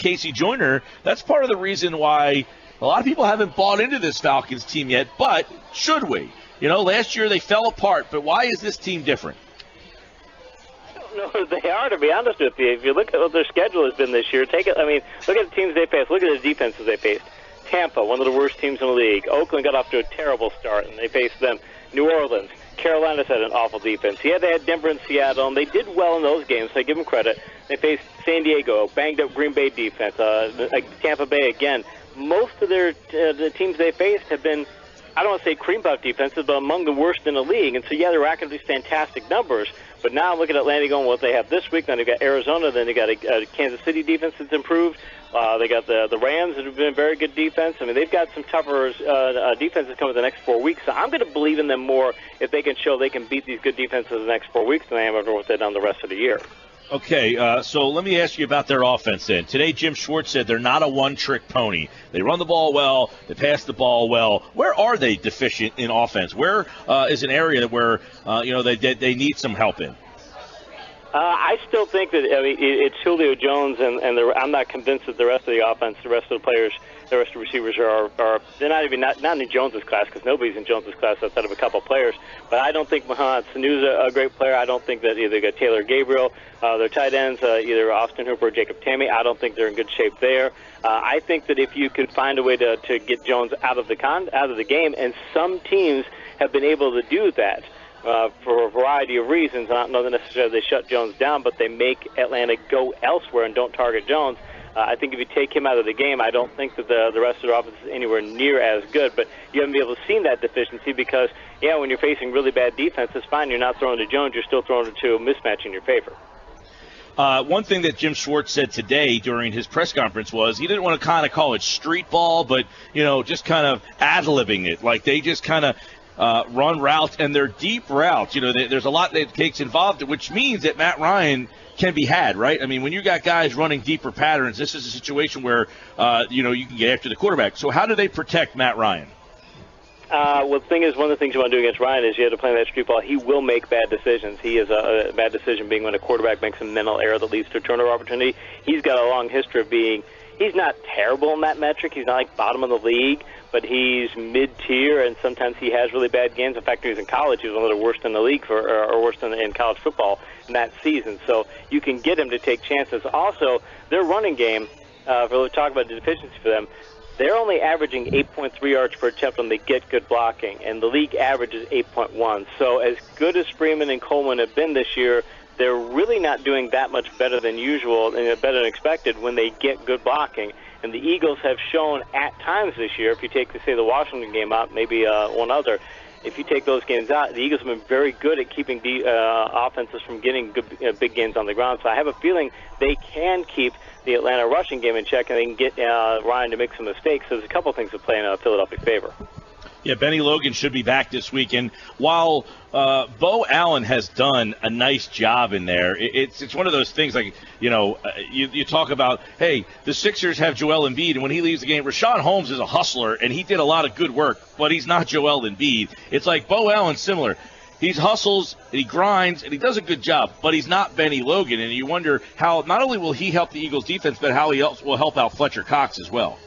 KC Joyner, that's part of the reason why a lot of people haven't bought into this Falcons team yet, but should we? Last year they fell apart, but why is this team different? I don't know who they are, to be honest with you. If you look at what their schedule has been this year, look at the teams they faced. Look at the defenses they faced. Tampa, one of the worst teams in the league. Oakland got off to a terrible start, and they faced them. New Orleans. Carolina's had an awful defense. Yeah, they had Denver and Seattle, and they did well in those games, so I give them credit. They faced San Diego, banged-up Green Bay defense. Tampa Bay, again. Most of the teams they faced have been, I don't want to say cream puff defenses, but among the worst in the league. And so, yeah, they're racking these fantastic numbers. But now look at Atlanta going what they have this week. Then they've got Arizona. Then they got a Kansas City defense that's improved. They got the Rams that have been a very good defense. I mean, they've got some tougher defenses coming the next 4 weeks. So I'm going to believe in them more if they can show they can beat these good defenses the next 4 weeks than I am after what they've done the rest of the year. Okay, so let me ask you about their offense then. Today, Jim Schwartz said they're not a one-trick pony. They run the ball well. They pass the ball well. Where are they deficient in offense? Where is an area where they need some help in? I still think that it's Julio Jones, and I'm not convinced that the rest of the offense, the rest of the players, the rest of the receivers are they're not in Jones's class, because nobody's in Jones's class outside of a couple players. But I don't think Mohamed Sanu's a great player. I don't think that either got Taylor Gabriel, their tight ends, either Austin Hooper or Jacob Tamme. I don't think they're in good shape there. I think that if you could find a way to get Jones out of the game, and some teams have been able to do that. For a variety of reasons. I don't know that necessarily they shut Jones down, but they make Atlanta go elsewhere and don't target Jones. I think if you take him out of the game, I don't think that the rest of the offense is anywhere near as good. But you haven't been able to see that deficiency because, when you're facing really bad defense, it's fine. You're not throwing to Jones. You're still throwing to a mismatch in your favor. One thing that Jim Schwartz said today during his press conference was he didn't want to kind of call it street ball, but, just kind of ad-libbing it. Like they just kind of run routes, and they're deep routes. There's a lot that takes involved, which means that Matt Ryan can be had, right? I mean, when you got guys running deeper patterns, this is a situation where, you can get after the quarterback. So how do they protect Matt Ryan? Well, the thing is, one of the things you want to do against Ryan is you have to play that street ball. He will make bad decisions. He is a bad decision being when a quarterback makes a mental error that leads to a turnover opportunity. He's got a long history of being – he's not terrible in that metric. He's not like bottom of the league, but he's mid-tier, and sometimes he has really bad games. In fact, when he was in college, he was one of the worst in the league or worst in college football in that season. So you can get him to take chances. Also, their running game, if we talk about the deficiency for them, they're only averaging 8.3 yards per attempt when they get good blocking, and the league average is 8.1. So as good as Freeman and Coleman have been this year, they're really not doing that much better than usual and better than expected when they get good blocking. And the Eagles have shown at times this year, if you take, say, the Washington game out, maybe one other, if you take those games out, the Eagles have been very good at keeping the offenses from getting good, big gains on the ground. So I have a feeling they can keep the Atlanta rushing game in check, and they can get Ryan to make some mistakes. So there's a couple things that play in Philadelphia's favor. Yeah, Benny Logan should be back this week. And while Bo Allen has done a nice job in there, it's one of those things like, you talk about, hey, the Sixers have Joel Embiid, and when he leaves the game, Rashawn Holmes is a hustler, and he did a lot of good work, but he's not Joel Embiid. It's like Bo Allen's similar. He hustles, and he grinds, and he does a good job, but he's not Benny Logan. And you wonder how not only will he help the Eagles' defense, but how he will help out Fletcher Cox as well.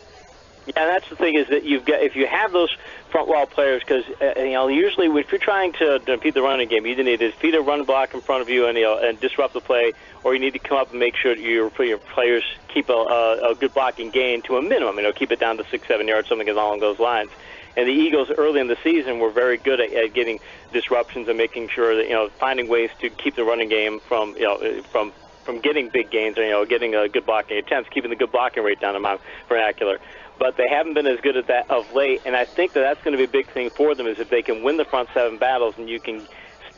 Yeah, that's the thing is that if you have those front wall players, because usually if you're trying to defeat the running game, you either need to feed a run block in front of you and disrupt the play, or you need to come up and make sure that your players keep a good blocking gain to a minimum. Keep it down to 6-7 yards, something along those lines. And the Eagles early in the season were very good at getting disruptions and making sure that finding ways to keep the running game from getting big gains or getting good blocking attempts, keeping the good blocking rate down in my vernacular. But they haven't been as good at that of late, and I think that that's going to be a big thing for them is if they can win the front seven battles and you can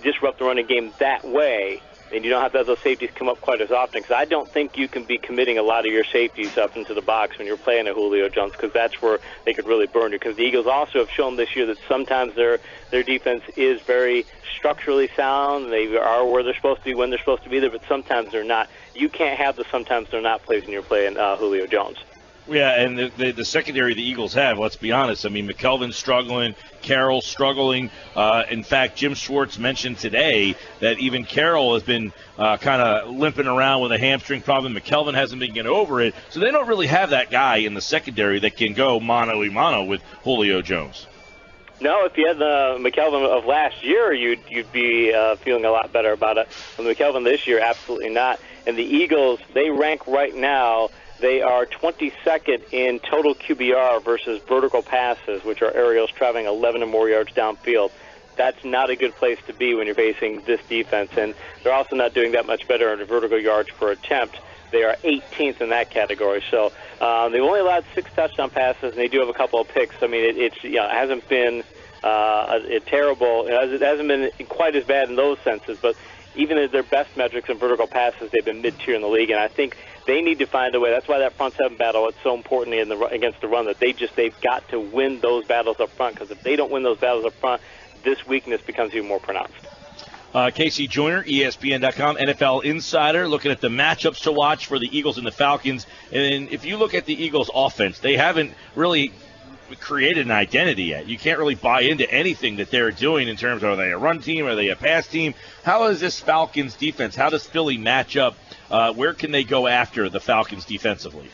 disrupt the running game that way, and you don't have to have those safeties come up quite as often, because I don't think you can be committing a lot of your safeties up into the box when you're playing a Julio Jones, because that's where they could really burn you. Because the Eagles also have shown this year that sometimes their defense is very structurally sound. They are where they're supposed to be when they're supposed to be there, but sometimes they're not. You can't have the sometimes they're not plays when you're playing Julio Jones. Yeah, and the secondary the Eagles have, let's be honest. I mean, McKelvin's struggling, Carroll's struggling. In fact, Jim Schwartz mentioned today that even Carroll has been kind of limping around with a hamstring problem. McKelvin hasn't been getting over it. So they don't really have that guy in the secondary that can go mano-a-mano with Julio Jones. No, if you had the McKelvin of last year, you'd be feeling a lot better about it. With McKelvin this year, absolutely not. And the Eagles, they rank right now. They are 22nd in total QBR versus vertical passes, which are aerials traveling 11 or more yards downfield. That's not a good place to be when you're facing this defense. And they're also not doing that much better in vertical yards per attempt. They are 18th in that category. So they've only allowed 6 touchdown passes, and they do have a couple of picks. I mean, it hasn't been terrible. It hasn't been quite as bad in those senses, but even at their best metrics in vertical passes, they've been mid-tier in the league, and I think they need to find a way. That's why that front seven battle is so important against the run, that they've got to win those battles up front, because if they don't win those battles up front, this weakness becomes even more pronounced. KC Joyner, ESPN.com, NFL Insider, looking at the matchups to watch for the Eagles and the Falcons. And if you look at the Eagles' offense, they haven't really created an identity yet. You can't really buy into anything that they're doing in terms of, are they a run team, are they a pass team? How is this Falcons defense? How does Philly match up? Where can they go after the Falcons defensively?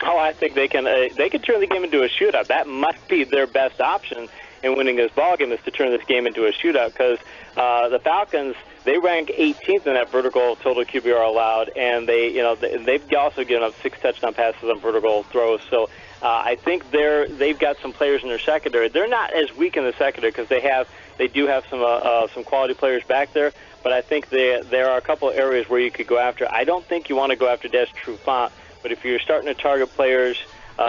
Oh, I think they can turn the game into a shootout. That might be their best option in winning this ballgame, is to turn this game into a shootout, because the Falcons, they rank 18th in that vertical total QBR allowed, and they've also given up 6 touchdown passes on vertical throws. So I think they've got some players in their secondary. They're not as weak in the secondary, because they do have some quality players back there. But I think there are a couple of areas where you could go after. I don't think you want to go after Des Trufant, but if you're starting to target players,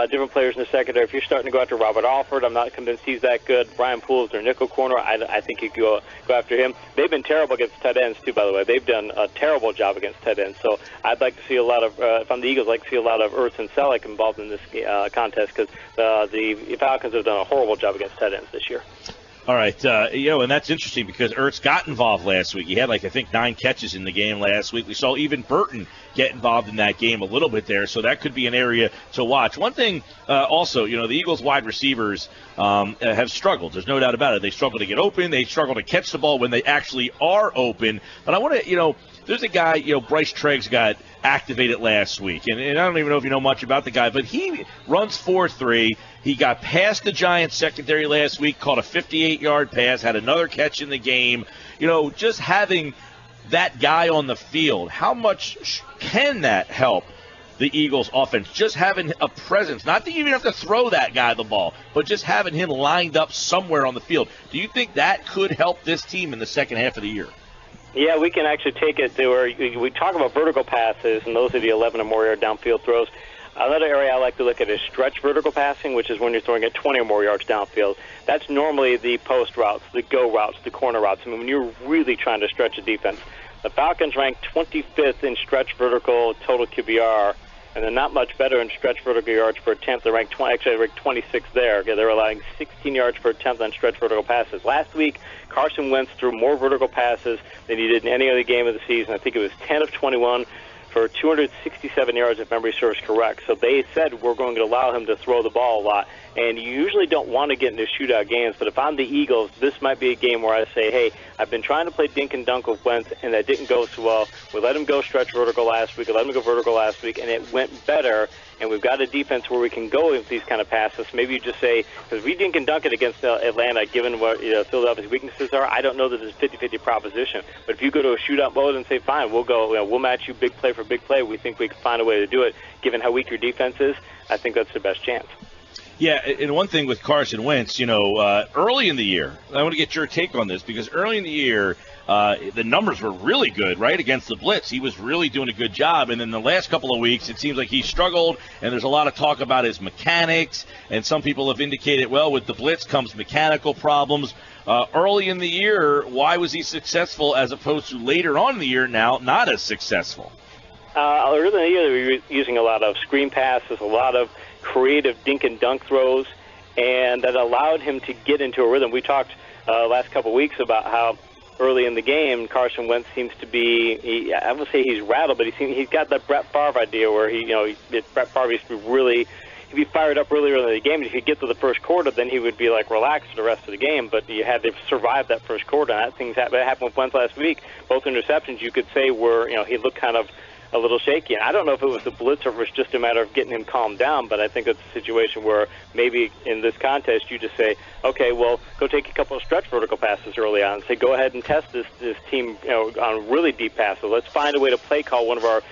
different players in the secondary, if you're starting to go after Robert Alford, I'm not convinced he's that good. Brian Poole is their nickel corner. I think you could go after him. They've been terrible against tight ends, too, by the way. They've done a terrible job against tight ends. So I'd like to see a lot of, if I'm the Eagles, I'd like to see a lot of Ertz and Selleck involved in this contest, because the Falcons have done a horrible job against tight ends this year. All right, and that's interesting because Ertz got involved last week. He had, I think 9 catches in the game last week. We saw even Burton get involved in that game a little bit there, so that could be an area to watch. One thing also, the Eagles wide receivers have struggled. There's no doubt about it. They struggle to get open. They struggle to catch the ball when they actually are open. But I want to, there's a guy, Bryce Treggs got activated last week, and I don't even know if you know much about the guy, but he runs 4.3. He got past the Giants secondary last week, caught a 58-yard pass, had another catch in the game. Just having that guy on the field, how much can that help the Eagles' offense? Just having a presence, not that you even have to throw that guy the ball, but just having him lined up somewhere on the field. Do you think that could help this team in the second half of the year? Yeah, we can actually take it to where we talk about vertical passes, and those are the 11 or more yard downfield throws. Another area I like to look at is stretch vertical passing, which is when you're throwing it 20 or more yards downfield. That's normally the post routes, the go routes, the corner routes. I mean, when you're really trying to stretch a defense. The Falcons rank 25th in stretch vertical total QBR, and they're not much better in stretch vertical yards per attempt. They rank 26th there. They're allowing 16 yards per attempt on stretch vertical passes. Last week, Carson Wentz threw more vertical passes than he did in any other game of the season. I think it was 10 of 21 for 267 yards, if memory serves correct. So they said we're going to allow him to throw the ball a lot. And you usually don't want to get into shootout games, but if I'm the Eagles, this might be a game where I say, hey, I've been trying to play dink and dunk with Wentz, and that didn't go so well. We let him go stretch vertical last week, and it went better. And we've got a defense where we can go with these kind of passes. Maybe you just say, because we dink and dunk it against Atlanta, given what Philadelphia's weaknesses are, I don't know that it's a 50-50 proposition. But if you go to a shootout mode and say, fine, we'll go, we'll match you big play for big play, we think we can find a way to do it, given how weak your defense is, I think that's the best chance. Yeah, and one thing with Carson Wentz, early in the year, I want to get your take on this, because early in the year, the numbers were really good, right, against the blitz. He was really doing a good job. And then the last couple of weeks, it seems like he struggled, and there's a lot of talk about his mechanics. And some people have indicated, well, with the blitz comes mechanical problems. Early in the year, why was he successful as opposed to later on in the year now not as successful? Early in the year, they were using a lot of screen passes, a lot of creative dink and dunk throws, and that allowed him to get into a rhythm. We talked last couple of weeks about how early in the game, Carson Wentz seems to I would say he's rattled, but he's got that Brett Favre idea where Brett Favre used to be really he'd be fired up earlier in the game. And if you get to the first quarter, then he would be like relaxed for the rest of the game. But you had to survive that first quarter. And that happened with Wentz last week. Both interceptions, you could say, were he looked kind of a little shaky. And I don't know if it was the blitz or if it was just a matter of getting him calmed down, but I think it's a situation where maybe in this contest you just say, okay, well, go take a couple of stretch vertical passes early on and say, go ahead and test this team on really deep passes. Let's find a way to play call one of our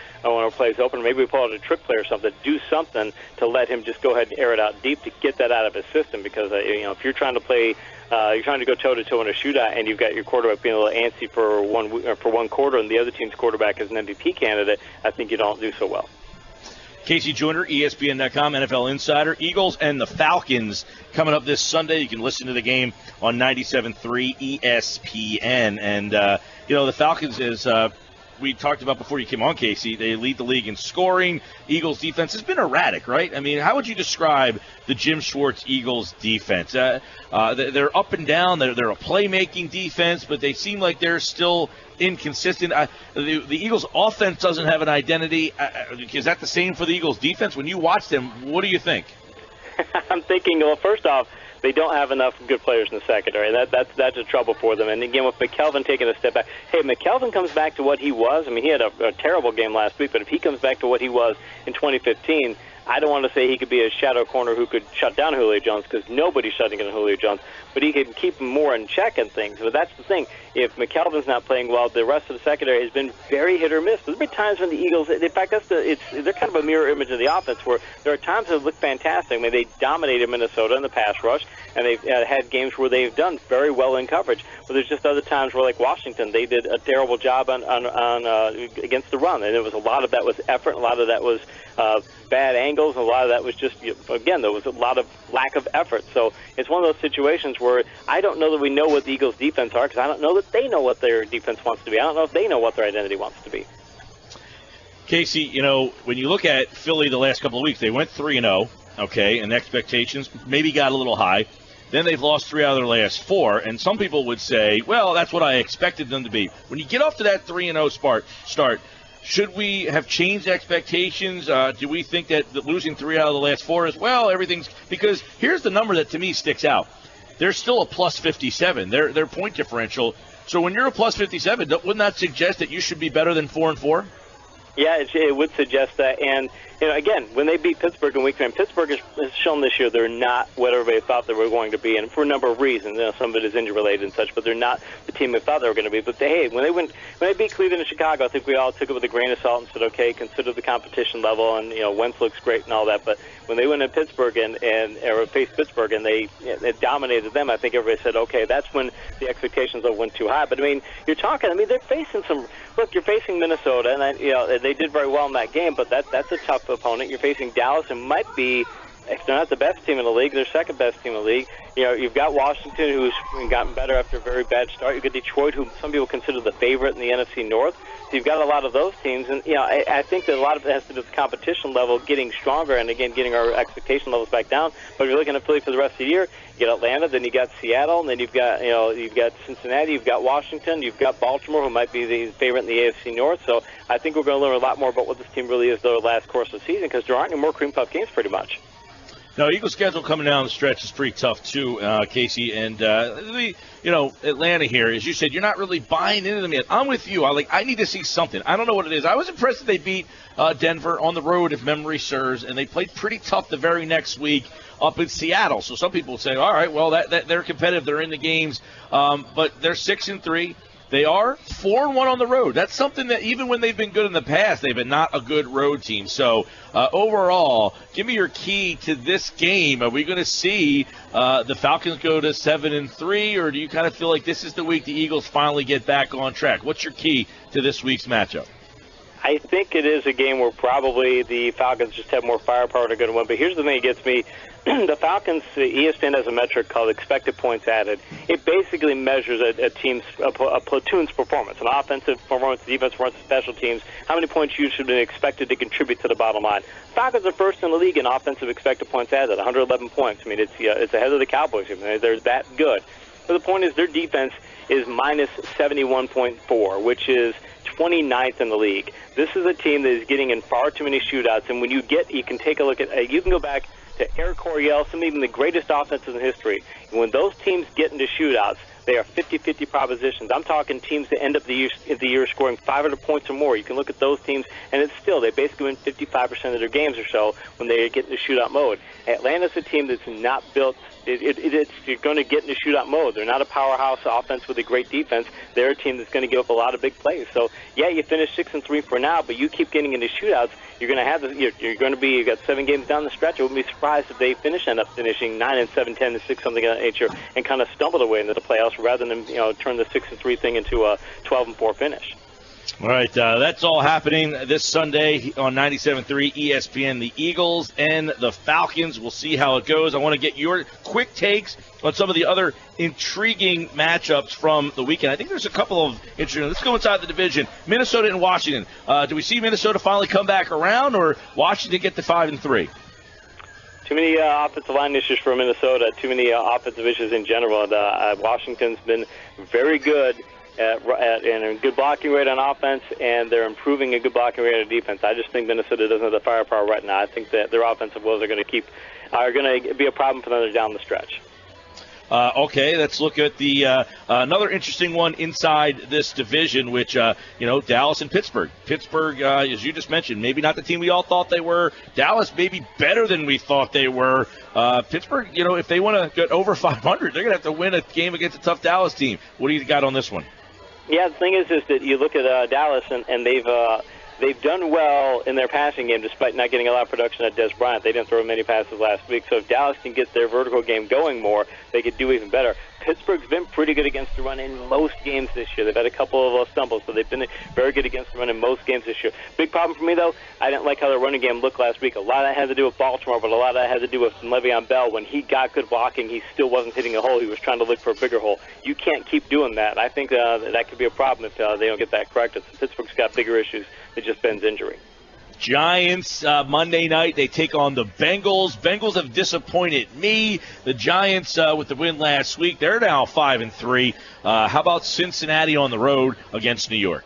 plays open. Maybe we pull out a trick play or something. Do something to let him just go ahead and air it out deep to get that out of his system, because if you're trying to play you're trying to go toe-to-toe in a shootout, and you've got your quarterback being a little antsy for one quarter, and the other team's quarterback is an MVP candidate, I think you don't do so well. KC Joyner, ESPN.com, NFL Insider. Eagles and the Falcons coming up this Sunday. You can listen to the game on 97.3 ESPN. And, the Falcons is we talked about before you came on, Casey, they lead the league in scoring. Eagles' defense has been erratic, right? I mean, how would you describe the Jim Schwartz Eagles' defense? They're up and down. They're a playmaking defense, but they seem like they're still inconsistent. The Eagles' offense doesn't have an identity. Is that the same for the Eagles' defense? When you watch them, what do you think? I'm thinking, well, first off, they don't have enough good players in the secondary. That's a trouble for them. And again, with McKelvin taking a step back, hey, McKelvin comes back to what he was. I mean, he had a terrible game last week, but if he comes back to what he was in 2015, I don't want to say he could be a shadow corner who could shut down Julio Jones, because nobody's shutting down Julio Jones, but he can keep him more in check and things. But that's the thing. If McKelvin's not playing well, the rest of the secondary has been very hit or miss. There's been times when the Eagles, in fact, they're kind of a mirror image of the offense, where there are times that look fantastic. I mean, they dominated Minnesota in the pass rush, and they've had games where they've done very well in coverage. But there's just other times where, like Washington, they did a terrible job on against the run, and there was a lot of that was effort, a lot of that was bad angles, and a lot of that was just, again, there was a lot of lack of effort. So it's one of those situations where I don't know that we know what the Eagles' defense are, because I don't know that they know what their defense wants to be. I don't know if they know what their identity wants to be. Casey, when you look at Philly the last couple of weeks, they went 3-0, okay, and expectations maybe got a little high. Then they've lost 3 out of their last 4, and some people would say, well, that's what I expected them to be. When you get off to that 3-0 start, should we have changed expectations? Do we think that losing 3 out of the last 4 is, well, everything's – because here's the number that to me sticks out. They're still a plus 57. Their point differential. So when you're a plus 57, wouldn't that suggest that you should be better than 4-4? Yeah, it would suggest that. And, again, when they beat Pittsburgh in Week 9, Pittsburgh has shown this year they're not what everybody thought they were going to be, and for a number of reasons. Some of it is injury-related and such, but they're not the team we thought they were going to be. But, when they beat Cleveland and Chicago, I think we all took it with a grain of salt and said, okay, consider the competition level, and, Wentz looks great and all that. But when they went to Pittsburgh or faced Pittsburgh and they dominated them, I think everybody said, okay, that's when the expectations went too high. But, they're facing you're facing Minnesota, and, they did very well in that game, but that's a tough opponent. You're facing Dallas, and might be, if they're not the best team in the league, they're second best team in the league. You've got Washington, who's gotten better after a very bad start. You've got Detroit, who some people consider the favorite in the NFC North. So you've got a lot of those teams, and I think that a lot of it has to do with the competition level getting stronger, and again getting our expectation levels back down. But if you're looking at Philly for the rest of the year, you get Atlanta, then you got Seattle, and then you've got Cincinnati, you've got Washington, you've got Baltimore, who might be the favorite in the AFC North. So I think we're going to learn a lot more about what this team really is the last course of the season, because there aren't any more cream puff games pretty much. No, Eagles' schedule coming down the stretch is pretty tough too, Casey. And Atlanta here, as you said, you're not really buying into them yet. I'm with you. I need to see something. I don't know what it is. I was impressed that they beat Denver on the road, if memory serves, and they played pretty tough the very next week up in Seattle. So some people say, all right, well, that they're competitive, they're in the games, but they're 6-3. They are 4-1 on the road. That's something that even when they've been good in the past, they've been not a good road team. So overall, give me your key to this game. Are we going to see the Falcons go to 7-3, or do you kind of feel like this is the week the Eagles finally get back on track? What's your key to this week's matchup? I think it is a game where probably the Falcons just have more firepower to go to win. But here's the thing that gets me. The Falcons, ESPN has a metric called expected points added. It basically measures a platoon's performance, an offensive performance, defensive performance, special teams, how many points you should be expected to contribute to the bottom line. Falcons are first in the league in offensive expected points added, 111 points. I mean, it's ahead of the Cowboys. I mean, they're that good. But the point is their defense is minus 71.4, which is 29th in the league. This is a team that is getting in far too many shootouts, and when you can take a look at, you can go back to Eric Coryell, some even the greatest offenses in history. And when those teams get into shootouts, they are 50-50 propositions. I'm talking teams that end up the year scoring 500 points or more. You can look at those teams, and it's still, they basically win 55% of their games or so when they get into shootout mode. Atlanta's a team that's not built. You're going to get into shootout mode. They're not a powerhouse offense with a great defense. They're a team that's going to give up a lot of big plays. So, yeah, you finish 6-3 for now, but you keep getting into shootouts. You're going to have you've got 7 games down the stretch. I wouldn't be surprised if they end up finishing 9-7, 10-6, something of that nature, and kind of stumble their way into the playoffs rather than turn the 6-3 thing into a 12-4 finish. All right, that's all happening this Sunday on 97.3 ESPN. The Eagles and the Falcons. We'll see how it goes. I want to get your quick takes on some of the other intriguing matchups from the weekend. I think there's a couple of interesting. Let's go inside the division. Minnesota and Washington. Do we see Minnesota finally come back around, or Washington get to 5-3? Too many offensive line issues for Minnesota. Too many offensive issues in general. Washington's been very good and a good blocking rate on offense, and they're improving a good blocking rate on defense. I just think Minnesota doesn't have the firepower right now. I think that their offensive woes are going to be a problem for them down the stretch. Okay, let's look at the another interesting one inside this division, which Dallas and Pittsburgh. Pittsburgh, as you just mentioned, maybe not the team we all thought they were. Dallas maybe better than we thought they were. Pittsburgh, if they want to get over 500, they're going to have to win a game against a tough Dallas team. What do you got on this one? Yeah, the thing is that you look at Dallas, and they've done well in their passing game despite not getting a lot of production at Des Bryant. They didn't throw many passes last week, so if Dallas can get their vertical game going more, they could do even better. Pittsburgh's been pretty good against the run in most games this year. They've had a couple of stumbles, but they've been very good against the run in most games this year. Big problem for me, though, I didn't like how their running game looked last week. A lot of that had to do with Baltimore, but a lot of that had to do with Le'Veon Bell. When he got good blocking, he still wasn't hitting a hole. He was trying to look for a bigger hole. You can't keep doing that. I think that could be a problem if they don't get that corrected. Pittsburgh's got bigger issues than just Ben's injury. Giants, Monday night, they take on the Bengals. Bengals have disappointed me. The Giants, with the win last week, they're now 5-3. How about Cincinnati on the road against New York?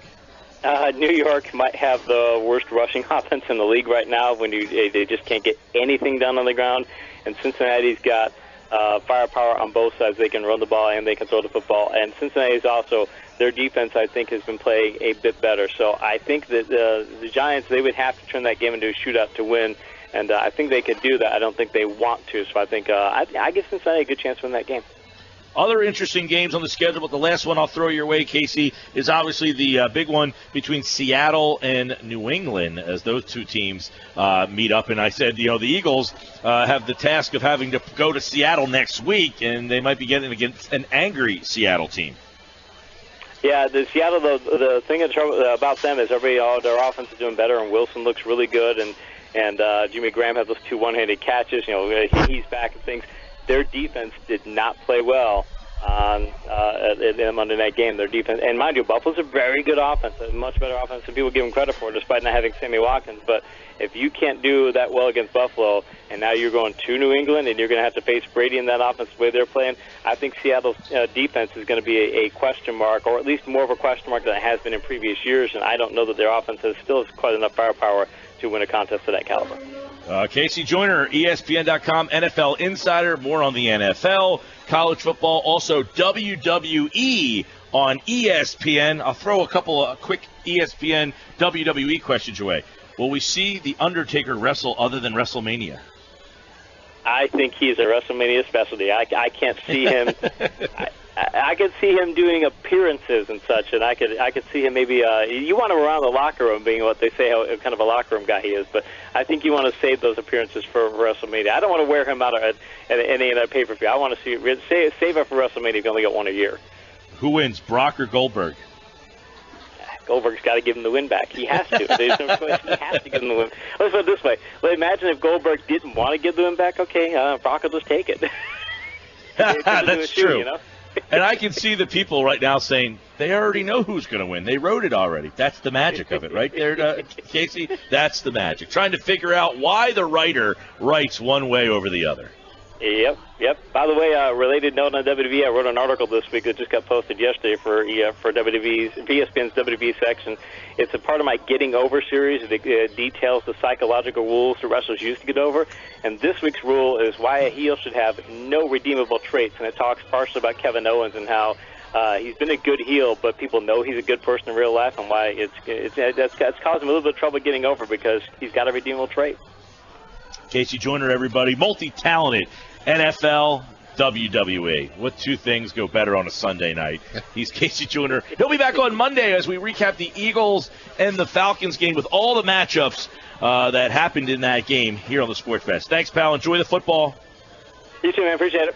New York might have the worst rushing offense in the league right now when they just can't get anything done on the ground. And Cincinnati's got firepower on both sides. They can run the ball and they can throw the football. And Cincinnati's also, their defense, I think, has been playing a bit better. So I think that the Giants, they would have to turn that game into a shootout to win. And I think they could do that. I don't think they want to. So I think I give Cincinnati a good chance to win that game. Other interesting games on the schedule, but the last one I'll throw your way, Casey, is obviously the big one between Seattle and New England as those two teams meet up. And I said, the Eagles have the task of having to go to Seattle next week, and they might be getting against an angry Seattle team. Yeah, the Seattle, the thing about them is their offense is doing better, and Wilson looks really good, and Jimmy Graham had those 2 one-handed catches. He's back and things. Their defense did not play well on the Monday night game. Their defense, and mind you, Buffalo's a very good offense, a much better offense than people give them credit for, despite not having Sammy Watkins. But if you can't do that well against Buffalo, and now you're going to New England, and you're going to have to face Brady in that offense the way they're playing, I think Seattle's defense is going to be a question mark, or at least more of a question mark than it has been in previous years. And I don't know that their offense still has quite enough firepower to win a contest of that caliber. KC Joyner, ESPN.com, NFL Insider. More on the NFL, college football, also WWE on ESPN. I'll throw a couple of quick ESPN WWE questions your way. Will we see The Undertaker wrestle other than WrestleMania? I think he's a WrestleMania specialty. I can't see him. I could see him doing appearances and such, and I could see him maybe. You want him around the locker room, being what they say, how kind of a locker room guy he is. But I think you want to save those appearances for WrestleMania. I don't want to wear him out at any of that pay-per-view. I want to save it for WrestleMania if you only got one a year. Who wins, Brock or Goldberg? Goldberg's got to give him the win back. He has to. There's no choice. He has to give him the win. Let's put it this way. Imagine if Goldberg didn't want to give the win back. Okay, Brock will just take it. That's true. And I can see the people right now saying they already know who's going to win. They wrote it already. That's the magic of it, right there, Casey? That's the magic. Trying to figure out why the writer writes one way over the other. Yep. By the way, related note on WWE, I wrote an article this week that just got posted yesterday for ESPN's WWE section. It's a part of my Getting Over series. It details the psychological rules the wrestlers use to get over. And this week's rule is why a heel should have no redeemable traits. And it talks partially about Kevin Owens and how he's been a good heel, but people know he's a good person in real life, and why that's caused him a little bit of trouble getting over because he's got a redeemable trait. KC Joyner, everybody, multi-talented. NFL, WWE. What two things go better on a Sunday night? He's KC Joyner. He'll be back on Monday as we recap the Eagles and the Falcons game with all the matchups that happened in that game here on the Sports Fest. Thanks, pal. Enjoy the football. You too, man. Appreciate it.